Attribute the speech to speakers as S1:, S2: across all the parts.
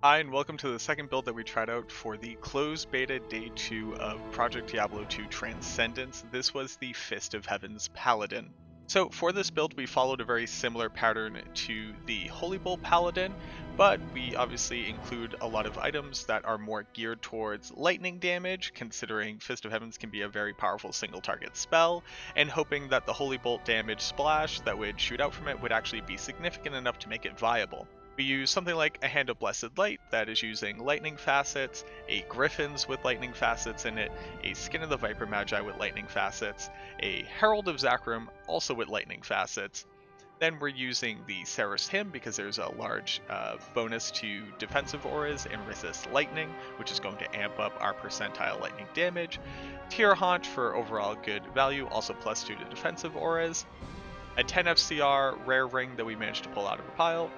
S1: Hi, and welcome to the second build that we tried out for the closed beta day 2 of Project Diablo 2 Transcendence. This was the Fist of Heaven's Paladin. So for this build, we followed a very similar pattern to the Holy Bolt Paladin, but we obviously include a lot of items that are more geared towards lightning damage, considering Fist of Heavens can be a very powerful single target spell, and hoping that the Holy Bolt damage splash that would shoot out from it would actually be significant enough to make it viable. We use something like a Hand of Blessed Light that is using lightning facets, a Griffin's with lightning facets in it, a Skin of the Viper Magi with lightning facets, a Herald of Zakrum also with lightning facets. Then we're using the Saris Hymn because there's a large bonus to defensive auras and resist lightning, which is going to amp up our percentile lightning damage. Tear Haunt for overall good value, also +2 to defensive auras. A 10 FCR rare ring that we managed to pull out of a pile.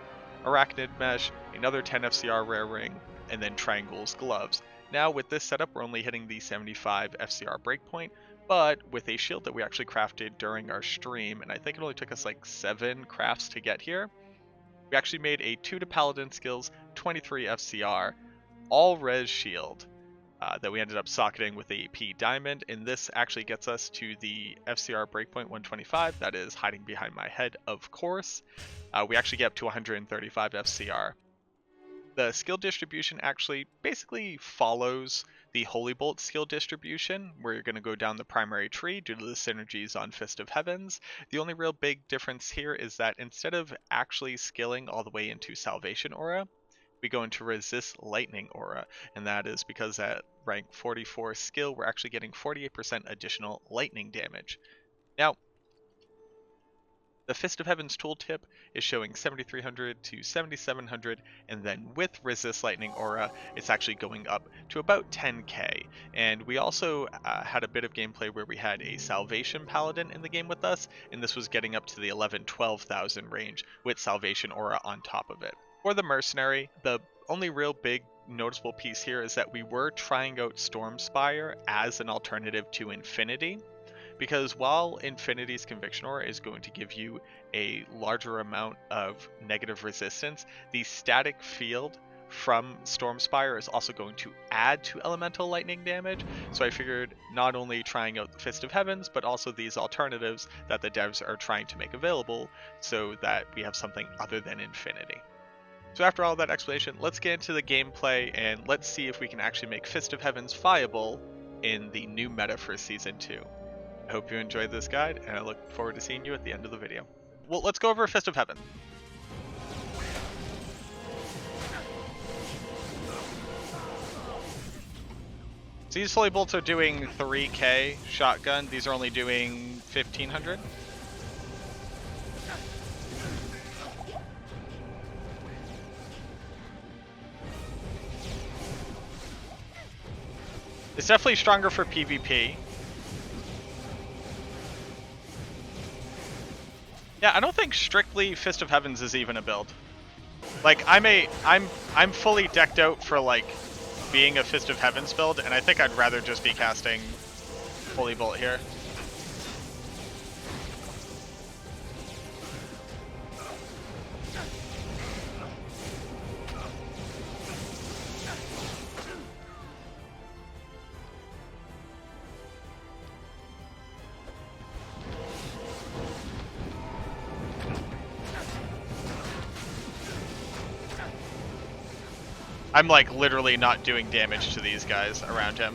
S1: Arachnid Mesh, another 10 FCR rare ring, and then Triangle's Gloves. Now with this setup, we're only hitting the 75 FCR breakpoint, but with a shield that we actually crafted during our stream, and I think it only took us like 7 crafts to get here, we actually made a 2 to Paladin skills, 23 FCR, all res shield that we ended up socketing with the AP Diamond, and this actually gets us to the FCR breakpoint 125, that is hiding behind my head, of course. We actually get up to 135 FCR. The skill distribution actually basically follows the Holy Bolt skill distribution, where you're going to go down the primary tree due to the synergies on Fist of Heavens. The only real big difference here is that instead of actually skilling all the way into Salvation Aura, we go into Resist Lightning Aura, and that is because at rank 44 skill, we're actually getting 48% additional lightning damage. Now, the Fist of Heavens tooltip is showing 7300 to 7700, and then with Resist Lightning Aura, it's actually going up to about 10k. And we also had a bit of gameplay where we had a Salvation Paladin in the game with us, and this was getting up to the 11-12,000 range with Salvation Aura on top of it. For the Mercenary, the only real big noticeable piece here is that we were trying out Stormspire as an alternative to Infinity, because while Infinity's Conviction Aura is going to give you a larger amount of negative resistance, the static field from Stormspire is also going to add to elemental lightning damage, so I figured not only trying out the Fist of Heavens, but also these alternatives that the devs are trying to make available so that we have something other than Infinity. So after all that explanation, let's get into the gameplay and let's see if we can actually make Fist of Heavens viable in the new meta for Season 2. I hope you enjoyed this guide, and I look forward to seeing you at the end of the video. Well, let's go over Fist of Heaven. So these Holy Bolts are doing 3k shotgun. These are only doing 1500. It's definitely stronger for PvP. Yeah, I don't think strictly Fist of Heavens is even a build. Like I'm fully decked out for like being a Fist of Heavens build, and I think I'd rather just be casting Holy Bolt here. I'm like literally not doing damage to these guys around him.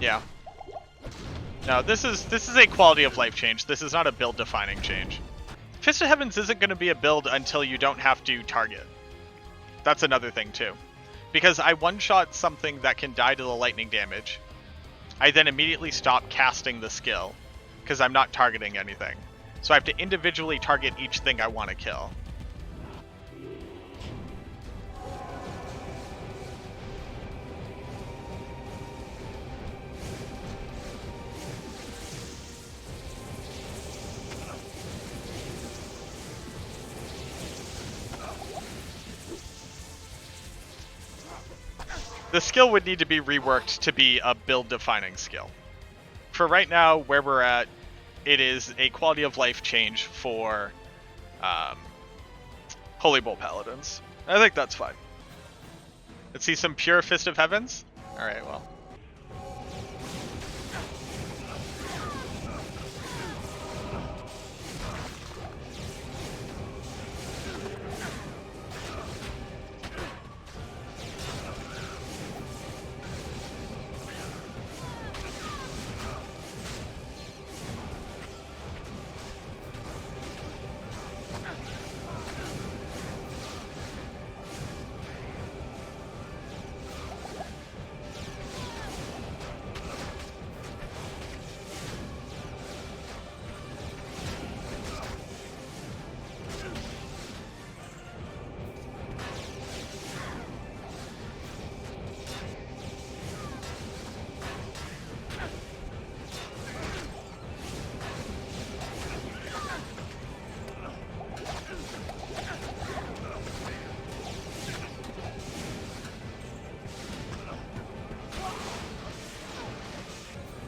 S1: Yeah. No, this is a quality of life change. This is not a build defining change. Fist of Heavens isn't going to be a build until you don't have to target. That's another thing too. Because I one-shot something that can die to the lightning damage. I then immediately stop casting the skill, because I'm not targeting anything. So I have to individually target each thing I want to kill. The skill would need to be reworked to be a build-defining skill. For right now, where we're at, it is a quality of life change for Holy Bolt Paladins. I think that's fine. Let's see some pure Fist of Heavens. Alright, well.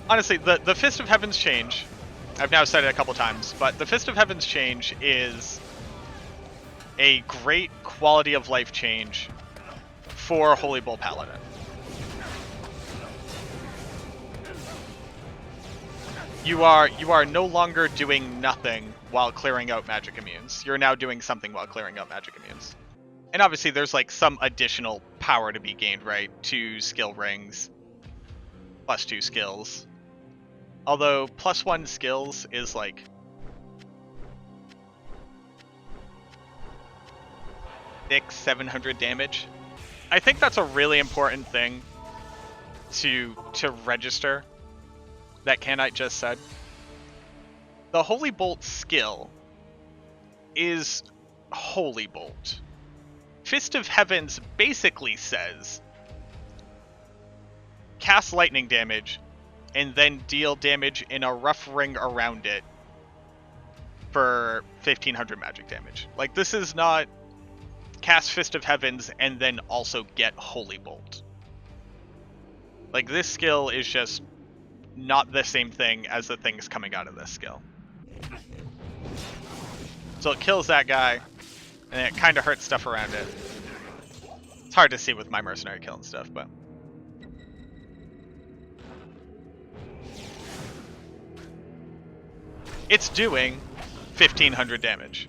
S1: Honestly, the Fist of Heavens change, I've now said it a couple times, but the Fist of Heavens change is a great quality of life change for Holy Bull Paladin. You are no longer doing nothing while clearing out magic immunes. You're now doing something while clearing out magic immunes. And obviously there's like some additional power to be gained, right? 2 skill rings, plus 2 skills. Although plus 1 skills is like 600-700 damage. I think that's a really important thing to register that Canite just said. The Holy Bolt skill is Holy Bolt. Fist of Heavens basically says cast lightning damage and then deal damage in a rough ring around it for 1500 magic damage. Like, this is not cast Fist of Heavens and then also get Holy Bolt. Like, this skill is just not the same thing as the things coming out of this skill. So it kills that guy, and it kind of hurts stuff around it. It's hard to see with my mercenary kill and stuff, but... it's doing 1500 damage.